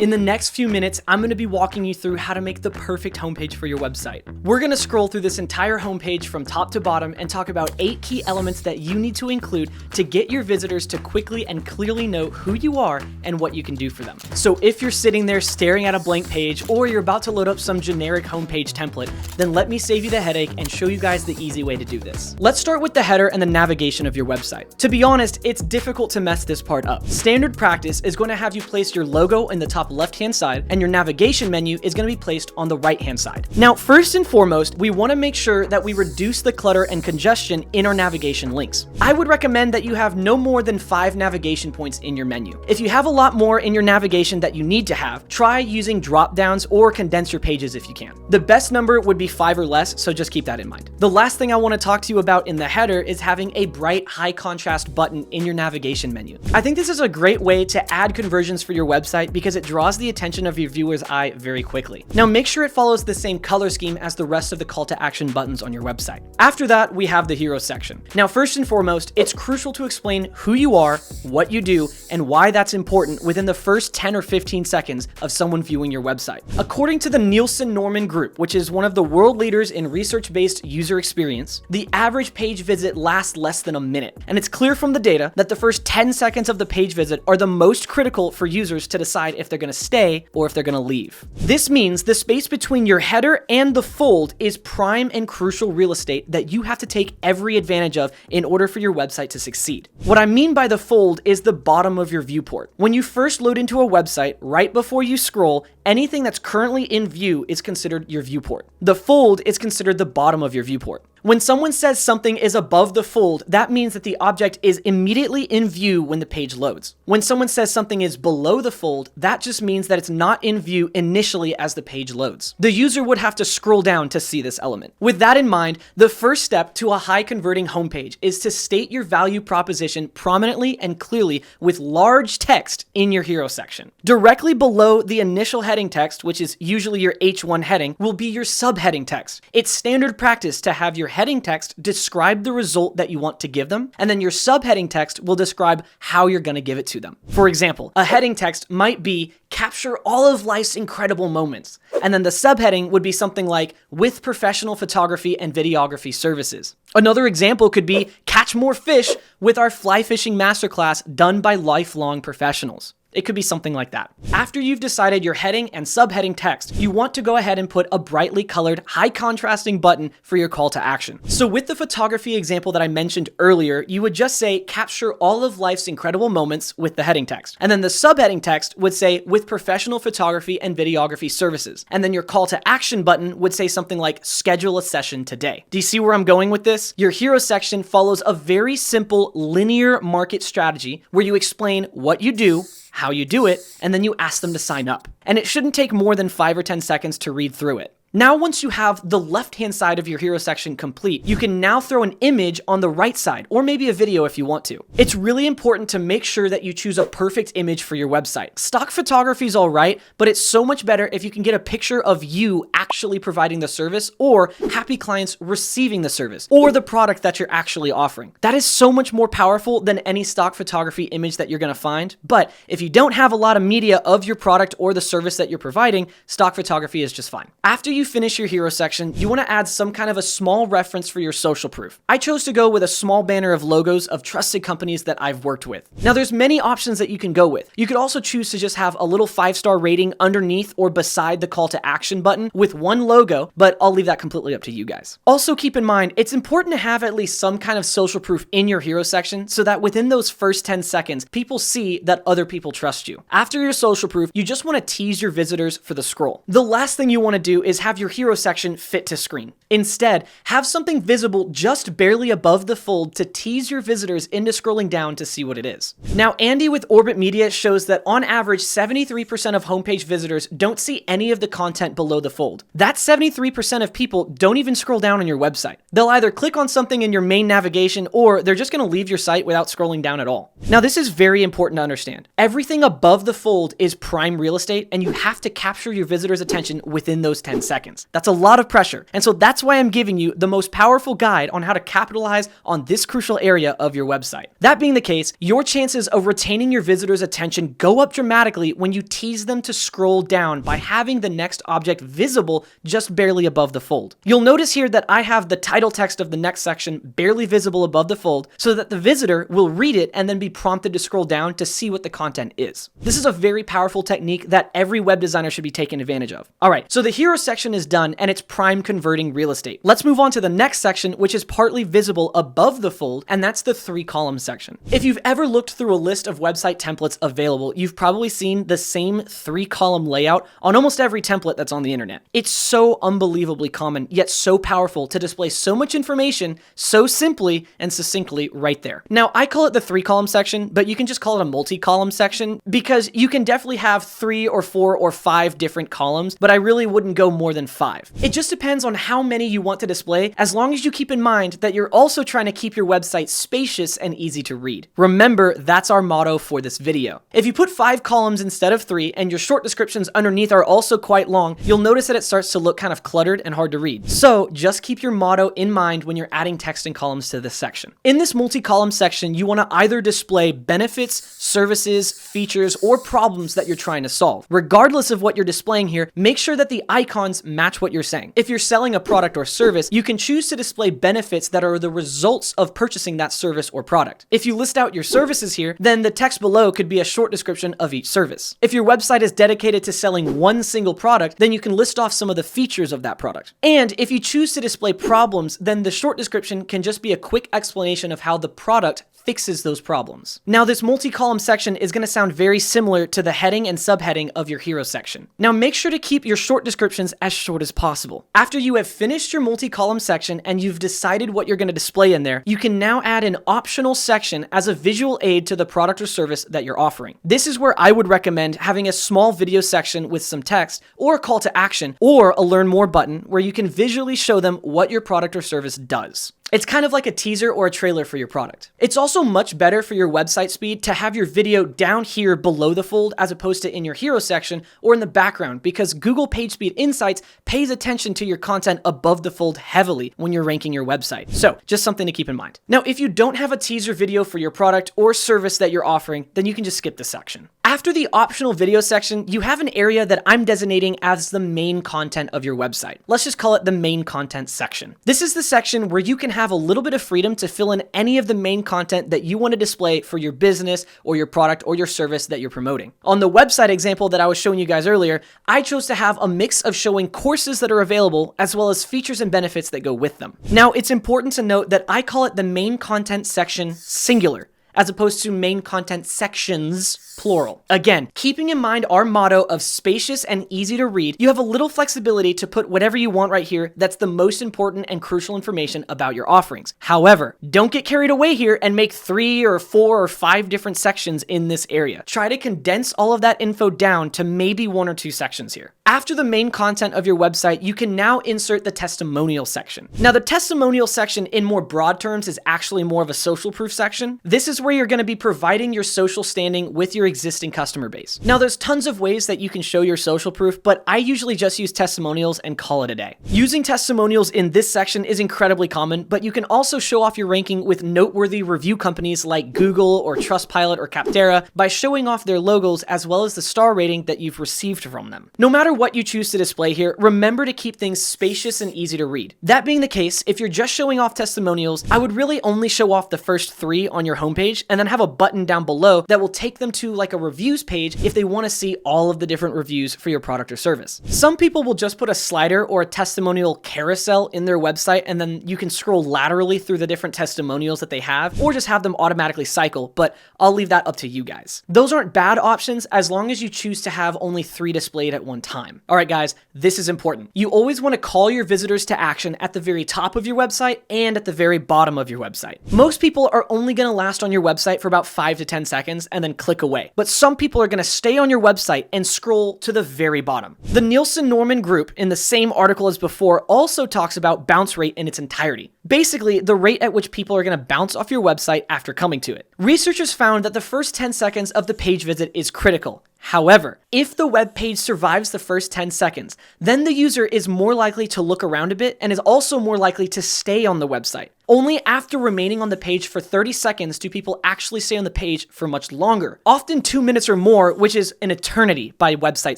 In the next few minutes, I'm going to be walking you through how to make the perfect homepage for your website. We're going to scroll through this entire homepage from top to bottom and talk about 8 key elements that you need to include to get your visitors to quickly and clearly know who you are and what you can do for them. So if you're sitting there staring at a blank page or you're about to load up some generic homepage template, then let me save you the headache and show you guys the easy way to do this. Let's start with the header and the navigation of your website. To be honest, it's difficult to mess this part up. Standard practice is going to have you place your logo in the top left-hand side and your navigation menu is going to be placed on the right-hand side. Now, first and foremost, we want to make sure that we reduce the clutter and congestion in our navigation links. I would recommend that you have no more than 5 navigation points in your menu. If you have a lot more in your navigation that you need to have, try using drop-downs or condense your pages if you can. The best number would be 5 or less, so just keep that in mind. The last thing I want to talk to you about in the header is having a bright, high-contrast button in your navigation menu. I think this is a great way to add conversions for your website because it draws the attention of your viewer's eye very quickly. Now make sure it follows the same color scheme as the rest of the call to action buttons on your website. After that, we have the hero section. Now first and foremost, it's crucial to explain who you are, what you do, and why that's important within the first 10 or 15 seconds of someone viewing your website. According to the Nielsen Norman Group, which is one of the world leaders in research-based user experience, the average page visit lasts less than a minute. And it's clear from the data that the first 10 seconds of the page visit are the most critical for users to decide if they're going to stay or if they're going to leave. This means the space between your header and the fold is prime and crucial real estate that you have to take every advantage of in order for your website to succeed. What I mean by the fold is the bottom of your viewport. When you first load into a website, right before you scroll, anything that's currently in view is considered your viewport. The fold is considered the bottom of your viewport. When someone says something is above the fold, that means that the object is immediately in view when the page loads. When someone says something is below the fold, that just means that it's not in view initially as the page loads. The user would have to scroll down to see this element. With that in mind, the first step to a high converting homepage is to state your value proposition prominently and clearly with large text in your hero section. Directly below the initial heading text, which is usually your H1 heading, will be your subheading text. It's standard practice to have your heading text describe the result that you want to give them, and then your subheading text will describe how you're going to give it to them. For example, a heading text might be capture all of life's incredible moments. And then the subheading would be something like with professional photography and videography services. Another example could be catch more fish with our fly fishing masterclass done by lifelong professionals. It could be something like that. After you've decided your heading and subheading text, you want to go ahead and put a brightly colored, high contrasting button for your call to action. So with the photography example that I mentioned earlier, you would just say capture all of life's incredible moments with the heading text. And then the subheading text would say with professional photography and videography services. And then your call to action button would say something like schedule a session today. Do you see where I'm going with this? Your hero section follows a very simple linear market strategy where you explain what you do, how you do it, and then you ask them to sign up. And it shouldn't take more than 5 or 10 seconds to read through it. Now, once you have the left-hand side of your hero section complete, you can now throw an image on the right side, or maybe a video if you want to. It's really important to make sure that you choose a perfect image for your website. Stock photography is all right, but it's so much better if you can get a picture of you actually providing the service, or happy clients receiving the service, or the product that you're actually offering. That is so much more powerful than any stock photography image that you're gonna find. But if you don't have a lot of media of your product or the service that you're providing, stock photography is just fine. After you finish your hero section, you want to add some kind of a small reference for your social proof. I chose to go with a small banner of logos of trusted companies that I've worked with. Now there's many options that you can go with. You could also choose to just have a little 5-star rating underneath or beside the call to action button with one logo, but I'll leave that completely up to you guys. Also keep in mind, it's important to have at least some kind of social proof in your hero section so that within those first 10 seconds, people see that other people trust you. After your social proof, you just want to tease your visitors for the scroll. The last thing you want to do is have your hero section fit to screen. Instead, have something visible just barely above the fold to tease your visitors into scrolling down to see what it is. Now, Andy with Orbit Media shows that on average, 73% of homepage visitors don't see any of the content below the fold. That 73% of people don't even scroll down on your website. They'll either click on something in your main navigation or they're just going to leave your site without scrolling down at all. Now, this is very important to understand. Everything above the fold is prime real estate, and you have to capture your visitors' attention within those 10 seconds. That's a lot of pressure. And so that's That's why I'm giving you the most powerful guide on how to capitalize on this crucial area of your website. That being the case, your chances of retaining your visitors' attention go up dramatically when you tease them to scroll down by having the next object visible just barely above the fold. You'll notice here that I have the title text of the next section barely visible above the fold so that the visitor will read it and then be prompted to scroll down to see what the content is. This is a very powerful technique that every web designer should be taking advantage of. All right, so the hero section is done and it's prime converting real estate. Let's move on to the next section, which is partly visible above the fold, and that's the 3-column section. If you've ever looked through a list of website templates available, you've probably seen the same 3-column layout on almost every template that's on the internet. It's so unbelievably common, yet so powerful to display so much information so simply and succinctly right there. Now, I call it the 3-column section, but you can just call it a multi-column section because you can definitely have 3 or 4 or 5 different columns, but I really wouldn't go more than 5. It just depends on how many you want to display, as long as you keep in mind that you're also trying to keep your website spacious and easy to read. Remember, that's our motto for this video. If you put 5 columns instead of 3 and your short descriptions underneath are also quite long, you'll notice that it starts to look kind of cluttered and hard to read. So just keep your motto in mind when you're adding text and columns to this section. In this multi-column section, you want to either display benefits, services, features, or problems that you're trying to solve. Regardless of what you're displaying here, make sure that the icons match what you're saying. If you're selling a product or service, you can choose to display benefits that are the results of purchasing that service or product. If you list out your services here, then the text below could be a short description of each service. If your website is dedicated to selling one single product, then you can list off some of the features of that product. And if you choose to display problems, then the short description can just be a quick explanation of how the product fixes those problems. Now, this multi-column section is going to sound very similar to the heading and subheading of your hero section. Now, make sure to keep your short descriptions as short as possible. After you have finished your multi-column section and you've decided what you're going to display in there, you can now add an optional section as a visual aid to the product or service that you're offering. This is where I would recommend having a small video section with some text, or a call to action, or a learn more button where you can visually show them what your product or service does. It's kind of like a teaser or a trailer for your product. It's also much better for your website speed to have your video down here below the fold as opposed to in your hero section or in the background, because Google PageSpeed Insights pays attention to your content above the fold heavily when you're ranking your website. So just something to keep in mind. Now, if you don't have a teaser video for your product or service that you're offering, then you can just skip this section. After the optional video section, you have an area that I'm designating as the main content of your website. Let's just call it the main content section. This is the section where you can have a little bit of freedom to fill in any of the main content that you want to display for your business or your product or your service that you're promoting. On the website example that I was showing you guys earlier, I chose to have a mix of showing courses that are available as well as features and benefits that go with them. Now, it's important to note that I call it the main content section singular, as opposed to main content sections, plural. Again, keeping in mind our motto of spacious and easy to read, you have a little flexibility to put whatever you want right here that's the most important and crucial information about your offerings. However, don't get carried away here and make 3 or 4 or 5 different sections in this area. Try to condense all of that info down to maybe 1 or 2 sections here. After the main content of your website, you can now insert the testimonial section. Now, the testimonial section in more broad terms is actually more of a social proof section. This is where you're going to be providing your social standing with your existing customer base. Now, there's tons of ways that you can show your social proof, but I usually just use testimonials and call it a day. Using testimonials in this section is incredibly common, but you can also show off your ranking with noteworthy review companies like Google or Trustpilot or Capterra by showing off their logos as well as the star rating that you've received from them. No matter what you choose to display here, remember to keep things spacious and easy to read. That being the case, if you're just showing off testimonials, I would really only show off the first 3 on your homepage and then have a button down below that will take them to like a reviews page if they want to see all of the different reviews for your product or service. Some people will just put a slider or a testimonial carousel in their website, and then you can scroll laterally through the different testimonials that they have, or just have them automatically cycle, but I'll leave that up to you guys. Those aren't bad options as long as you choose to have only 3 displayed at one time. All right, guys, this is important. You always want to call your visitors to action at the very top of your website and at the very bottom of your website. Most people are only going to last on your website for about 5 to 10 seconds and then click away. But some people are going to stay on your website and scroll to the very bottom. The Nielsen Norman Group in the same article as before also talks about bounce rate in its entirety. Basically, the rate at which people are going to bounce off your website after coming to it. Researchers found that the first 10 seconds of the page visit is critical. However, if the web page survives the first 10 seconds, then the user is more likely to look around a bit and is also more likely to stay on the website. Only after remaining on the page for 30 seconds do people actually stay on the page for much longer, often 2 minutes or more, which is an eternity by website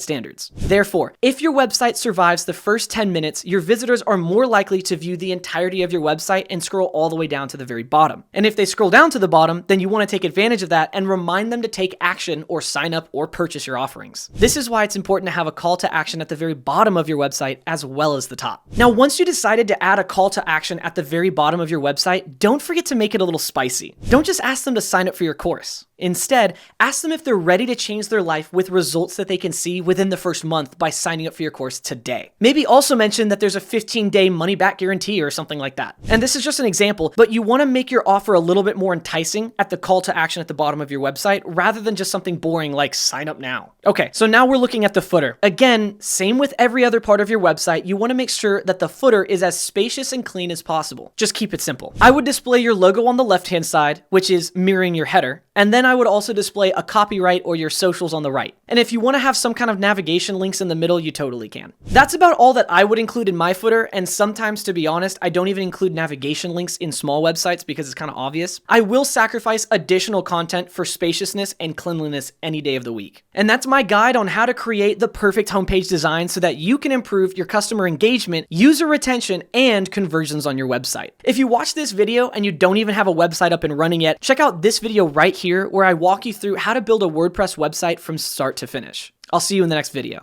standards. Therefore, if your website survives the first 10 minutes, your visitors are more likely to view the entirety of your website and scroll all the way down to the very bottom. And if they scroll down to the bottom, then you want to take advantage of that and remind them to take action or sign up or purchase your offerings. This is why it's important to have a call to action at the very bottom of your website as well as the top. Now, once you decided to add a call to action at the very bottom of your website, don't forget to make it a little spicy. Don't just ask them to sign up for your course. Instead, ask them if they're ready to change their life with results that they can see within the first month by signing up for your course today. Maybe also mention that there's a 15-day money-back guarantee or something like that. And this is just an example, but you want to make your offer a little bit more enticing at the call to action at the bottom of your website rather than just something boring like sign up now. Okay, so now we're looking at the footer. Again, same with every other part of your website, you want to make sure that the footer is as spacious and clean as possible. Just keep it simple. I would display your logo on the left-hand side, which is mirroring your header, and then I would also display a copyright or your socials on the right. And if you want to have some kind of navigation links in the middle, you totally can. That's about all that I would include in my footer, and sometimes, to be honest, I don't even include navigation links in small websites because it's kind of obvious. I will sacrifice additional content for spaciousness and cleanliness any day of the week. And that's my guide on how to create the perfect homepage design so that you can improve your customer engagement, user retention, and conversions on your website. If you watch this video and you don't even have a website up and running yet, check out this video right here where I walk you through how to build a WordPress website from start to finish. I'll see you in the next video.